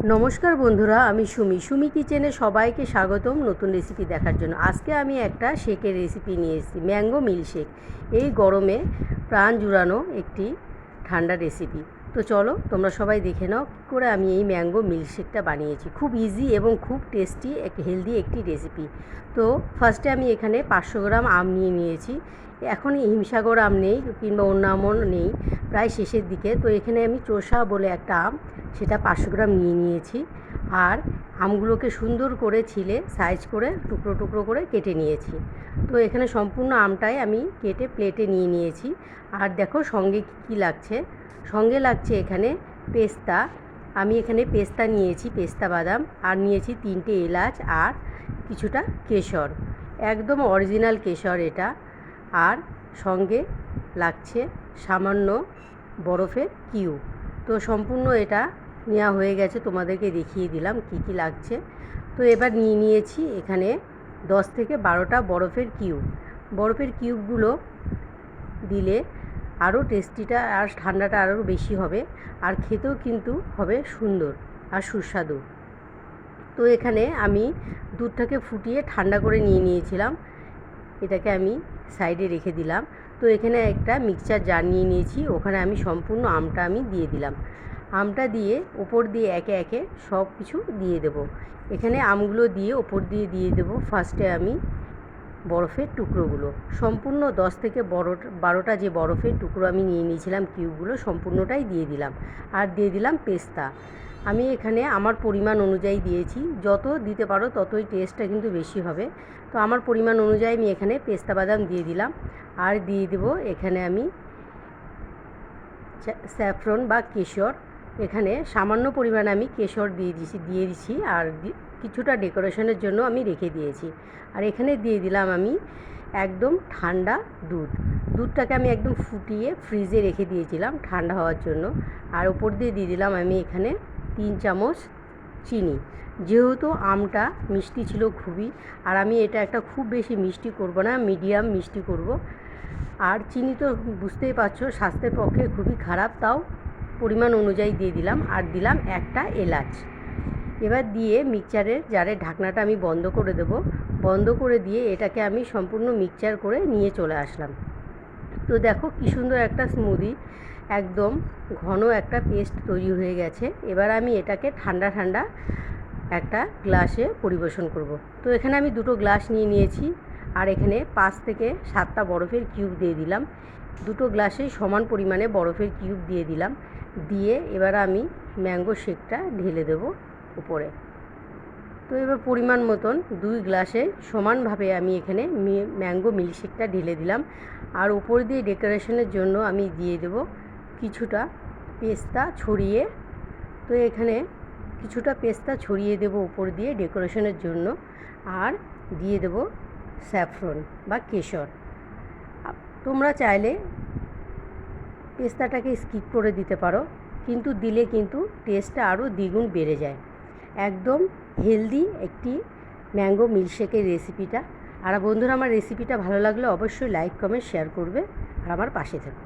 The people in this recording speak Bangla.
নমস্কার বন্ধুরা, আমি সুমি কিচেনে সবাইকে স্বাগতম নতুন রেসিপি দেখার জন্য। আজকে আমি একটা শেকের রেসিপি নিয়ে এসেছি, ম্যাঙ্গো মিল্কশেক। এই গরমে প্রাণ জুড়ানো একটি ঠান্ডা রেসিপি। তো চলো তোমরা সবাই দেখে নাও কী করে আমি এই ম্যাঙ্গো মিল্কশেকটা বানিয়েছি। খুব ইজি এবং খুব টেস্টি হেলদি একটি রেসিপি। তো ফার্স্টে আমি এখানে 500 গ্রাম আম নিয়ে নিয়েছি। এখন হিমসাগর আম নেই কিংবা অন্য আমও নেই, প্রায় শেষের দিকে। তো এখানে আমি চোষা বলে একটা আম, সেটা 500 গ্রাম নিয়ে নিয়েছি। আর আমগুলোকে সুন্দর করে ছিলে সাইজ করে টুকরো টুকরো করে কেটে নিয়েছি। তো এখানে সম্পূর্ণ আমটাই আমি কেটে প্লেটে নিয়ে নিয়েছি। আর দেখো সঙ্গে কী লাগছে। সঙ্গে লাগছে এখানে পেস্তা। আমি এখানে পেস্তা নিয়েছি, পেস্তা বাদাম, আর নিয়েছি 3টে এলাচ আর কিছুটা কেশর, একদম অরিজিনাল কেশর এটা। আর সঙ্গে লাগছে সামান্য বরফের কিউব। তো সম্পূর্ণ এটা নেওয়া হয়ে গেছে, তোমাদেরকে দেখিয়ে দিলাম কি কি লাগছে। তো এবার নিয়ে নিয়েছি এখানে 10 থেকে 12টা বরফের কিউব। বরফের কিউবগুলো দিলে আরও টেস্টিটা আর ঠান্ডাটা আরও বেশি হবে, আর খেতেও কিন্তু হবে সুন্দর আর সুস্বাদু। তো এখানে আমি দুধটাকে ফুটিয়ে ঠান্ডা করে নিয়ে নিয়েছিলাম, এটাকে আমি সাইডে রেখে দিলাম। তো এখানে একটা মিক্সচার জার নিয়ে নিয়েছি, ওখানে আমি সম্পূর্ণ আমটা আমি দিয়ে দিলাম। আমটা দিয়ে ওপর দিয়ে একে একে সব কিছু দিয়ে দেব। এখানে আমগুলো দিয়ে ওপর দিয়ে দিয়ে দেব ফার্স্টে আমি বরফের টুকরোগুলো। সম্পূর্ণ 10 থেকে 12টা যে বরফের টুকরো আমি নিয়ে নিয়েছিলাম কিউবগুলো, সম্পূর্ণটাই দিয়ে দিলাম। আর দিয়ে দিলাম পেস্তা। আমি এখানে আমার পরিমাণ অনুযায়ী দিয়েছি, যত দিতে পারো ততই টেস্টটা কিন্তু বেশি হবে। তো আমার পরিমাণ অনুযায়ী আমি এখানে পেস্তা বাদাম দিয়ে দিলাম। আর দিয়ে দেব এখানে আমি স্যাফরন বা কেশর। এখানে সামান্য পরিমাণে আমি কেশর দিয়ে দিচ্ছি আর কিছুটা ডেকোরেশনের জন্য আমি রেখে দিয়েছি। আর এখানে দিয়ে দিলাম আমি একদম ঠান্ডা দুধটাকে আমি একদম ফুটিয়ে ফ্রিজে রেখে দিয়েছিলাম ঠান্ডা হওয়ার জন্য। আর উপর দিয়ে দিয়ে দিলাম আমি এখানে 3 চামচ চিনি। যেহেতু আমটা মিষ্টি ছিল খুবই, আর আমি এটা একটা খুব বেশি মিষ্টি করব না, মিডিয়াম মিষ্টি করব। আর চিনি তো বুঝতেই পারছো স্বাস্থ্যের পক্ষে খুবই খারাপ, তাও পরিমাণ অনুযায়ী দিয়ে দিলাম। আর দিলাম একটা এলাচ। এবার দিয়ে মিক্সচারের জারের ঢাকনাটা আমি বন্ধ করে দেব। বন্ধ করে দিয়ে এটাকে আমি সম্পূর্ণ মিক্সচার করে নিয়ে চলে আসলাম। তো দেখো কী সুন্দর একটা স্মুদি, একদম ঘন একটা পেস্ট তৈরি হয়ে গেছে। এবার আমি এটাকে ঠান্ডা ঠান্ডা একটা গ্লাসে পরিবেশন করব। তো এখানে আমি 2টো গ্লাস নিয়ে নিয়েছি, আর এখানে 5 থেকে 7টা বরফের কিউব দিয়ে দিলাম। 2টো গ্লাসে সমান পরিমাণে বরফের কিউব দিয়ে দিলাম। দিয়ে এবার আমি ম্যাঙ্গো শেকটা ঢেলে দেব উপরে। তো এবার পরিমাণ মতন 2 গ্লাসে সমানভাবে আমি এখানে ম্যাঙ্গো মিল্কশেকটা ঢেলে দিলাম। আর উপর দিয়ে ডেকোরেশনের জন্য আমি দিয়ে দেব কিছুটা পেস্তা ছড়িয়ে। তো এখানে কিছুটা পেস্তা ছড়িয়ে দেব উপর দিয়ে ডেকোরেশনের জন্য। আর দিয়ে দেব স্যাফরন বা কেশর। তোমরা চাইলে পেস্তাটাকে স্কিপ করে দিতে পারো, কিন্তু দিলে কিন্তু টেস্টটা আরও দ্বিগুণ বেড়ে যায়। একদম হেলদি একটি ম্যাঙ্গো মিল্কশেকের রেসিপিটা। আর বন্ধুরা, আমার রেসিপিটা ভালো লাগলে অবশ্যই লাইক কমেন্ট শেয়ার করবে আর আমার পাশে থেকো।